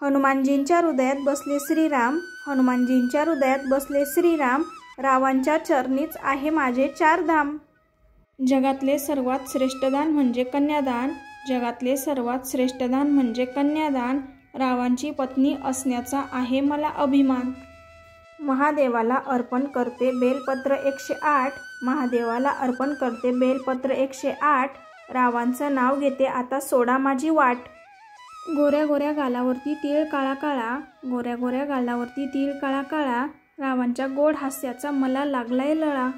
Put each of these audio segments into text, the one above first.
हनुमानजींच्या हृदयात बसले श्रीराम, हनुमानजींच्या हृदयात बसले श्रीराम, रावांच्या चरणीच आहे माझे चार धाम। जगातले सर्वात श्रेष्ठ दान म्हणजे कन्यादान, जगातले सर्वात श्रेष्ठ दान म्हणजे कन्यादान, रावांची पत्नी असण्याचा आहे मला अभिमान। महादेवाला अर्पण करते बेलपत्र 108, महादेवाला अर्पण करते बेलपत्र 108, रावांचं नाव घेते आता सोडा माझी वाट। गोऱ्या गोऱ्या गालावरती तीळ काळा काळा, गोऱ्या गोऱ्या गालावरती तीळ काळा काळा, रावांच्या गोड हास्याचा मला लागलाय लळा।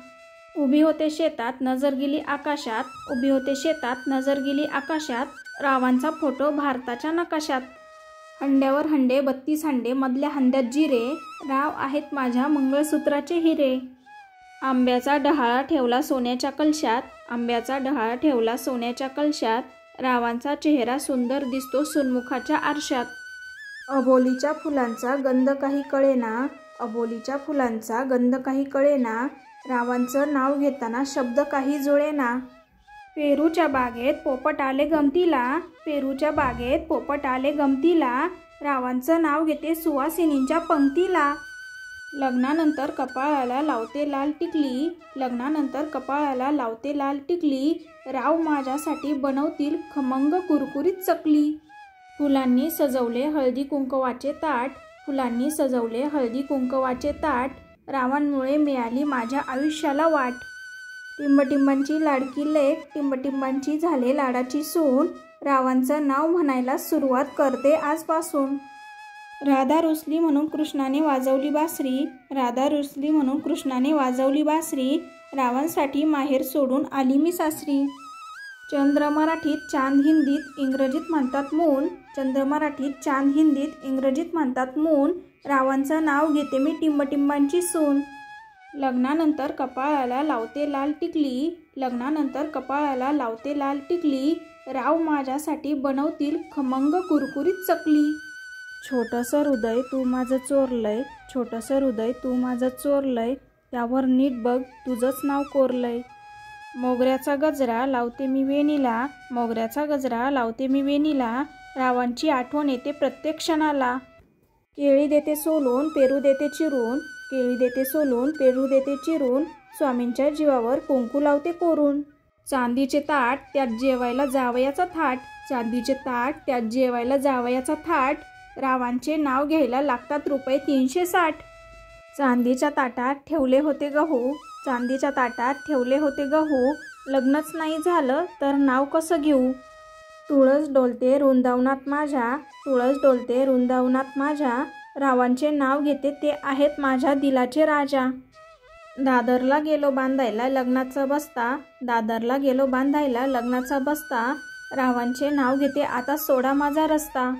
उभी होते शेतात नजर गेली आकाशात, उभी होते शेतात नजर गेली आकाशात, रावांचा फोटो भारताच्या नकाशात। हंड्यावर हंडे 32 हंडे मधल्या हंड्यात जिरे, राव आहेत माझ्या मंगळसूत्राचे हिरे। आंब्याचा डहाळा ठेवला सोन्याच्या कलशात, आंब्याचा डहाळा ठेवला सोन्याच्या कलशात, रावांचा चेहरा सुंदर दिसतो सुनमुखाच्या आरशात। अबोलीच्या फुलांचा गंध काही कळेना, अबोलीच्या फुलांचा गंध काही कळेना, रावांचं नाव घेताना शब्द काही जुळेना। पेरूच्या बागेत पोपट आले गमतीला, पेरूच्या बागेत पोपट आले गमतीला, रावांचं नाव घेते सुवासिनींच्या पंक्तीला। लग्नानंतर कपाळाला लावते लाल टिकली, लग्नानंतर कपाळाला लावते लाल टिकली, राव माझ्यासाठी बनवतील खमंग कुरकुरीत चकली। फुलांनी सजवले हळदी कुंकवाचे ताट, फुलांनी सजवले हळदी कुंकवाचे ताट, रावांमुळे मिळाली माझ्या आयुष्याला वाट। टिंबटिंबांची लाडकी लेक, टिंबटिंबांची झाले लाडाची सून, रावांचं नाव म्हणायला सुरुवात करते आजपासून। राधा रुसली म्हणून कृष्णाने वाजवली बासरी, राधा रुसली म्हणून कृष्णाने वाजवली बासरी, रावांसाठी माहेर सोडून आली मी सासरी। चंद्र मराठीत चांद हिंदीत इंग्रजीत म्हणतात मून, चंद्र मराठीत चांद हिंदीत इंग्रजीत म्हणतात मून, रावांचं नाव घेते मी टिंबटिंबांची सून। लग्नानंतर कपाळाला लावते लाल टिकली, लग्नानंतर कपाळाला लावते लाल टिकली, राव माझ्यासाठी बनवतील खमंग कुरकुरीत चकली। छोटंसं हृदय तू माझं चोरलंय, छोटंसं हृदय तू माझं चोरलंय, त्यावर नीट बघ तुझंच नाव कोरलंय। मोगऱ्याचा गजरा लावते मी वेणीला, मोगऱ्याचा गजरा लावते मी वेणीला, रावांची आठवण येते प्रत्येक क्षणाला। केळी देते सोलून पेरू देते चिरून, केळी देते सोलून पेरू देते चिरून, स्वामींच्या जीवावर कुंकू लावते कोरून। चांदीचे ताट त्यात जेवायला जावयाचा थाट, चांदीचे ताट त्यात जेवायला जावयाचा थाट, रावांचे नाव घ्यायला लागतात रुपये 360। चांदीच्या ताटात ठेवले होते गहू, चांदीच्या ताटात ठेवले होते गहू, लग्नच नाही झालं तर नाव कसं घेऊ। तुळस डोलते वृंदावनात माझ्या, तुळस डोलते वृंदावनात माझ्या, रावांचे नाव घेते ते आहेत माझ्या दिलाचे राजा। दादरला गेलो बांधायला लग्नाचा बस्ता, दादरला गेलो बांधायला लग्नाचा बस्ता, रावांचे नाव घेते आता सोडा माझा रस्ता।